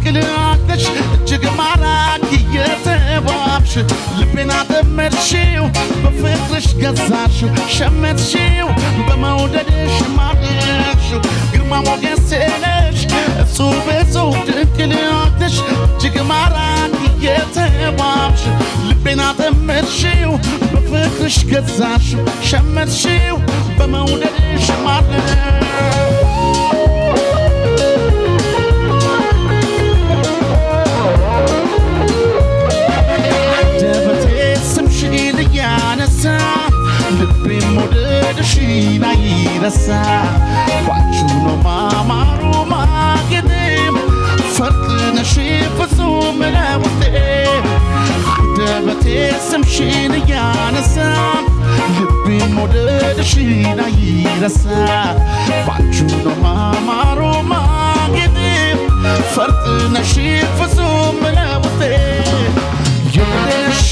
ድንቅልሽ እጅግ ማራኪ የተባብሽ ልቤን አጠመድሽው በፍቅርሽ ገዛሽው ሸመትሽው በመውደድሽ ማረክሽው ግርማ ሞገሴ ነሽ እጹብ እጹብ ድንቅልሽ እጅግ ማራኪ የተባብሽ ልቤን አጠመድሽው በፍቅርሽ ገዛሽው ሸመትሽው በመውደድሽ ማረክሽው ልቤም መውደድሽን አይረሳ ባንቺ ነው ማማሩ ማጌጤም ፈርጥ ነሽ ፍጹም ለውጤ አንደበቴ ስምሽን እያነሳ ልቤም መውደድሽን አይረሳ ባንቺ ነው ማማሩ ማጌጤም ፈርጥ ነሽ ፍጹም ለውጤ የነሽ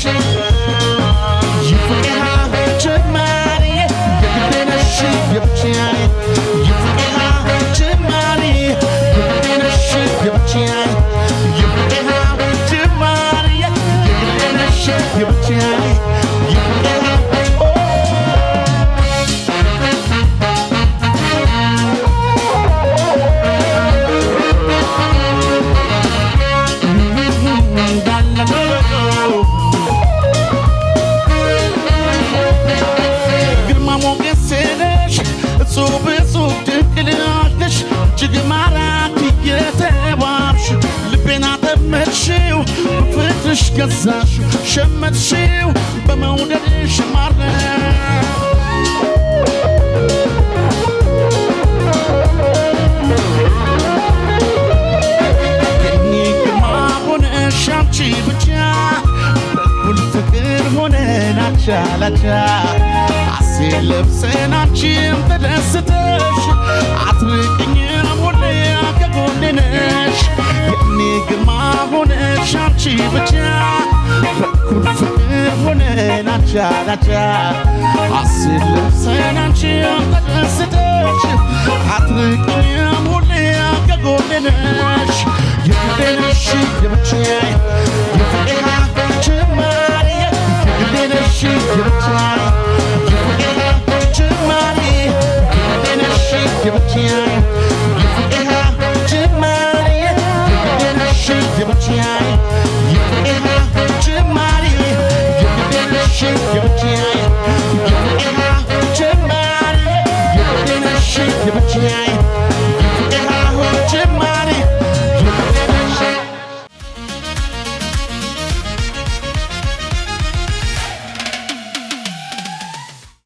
እጅግ ማራኪ የተባብሽ ልቤን አጠመድሽው በፍቅርሽ ገዛሽው ሸመትሽው በመውደድሽ ማረክሽው የኔ ግርማ ሆነሽ አንቺ ብቻ በኩል ፍቅር ሆነን አቻ ላቻ ለብሰን አንቺም ተደስተሽ አትርቅኝም ሁሌ ከጎኔ ነሽ የኔ ግርማ ሆነሽ አንቺ ብቻ በኩል ፍቅር ሆነን አቻ ላቻ ለብሰን አንቺም ተደስተሽ አትርቅኝም ሁሌ ከጎኔ ነሽ የግዴ ነሽ የብቻዬ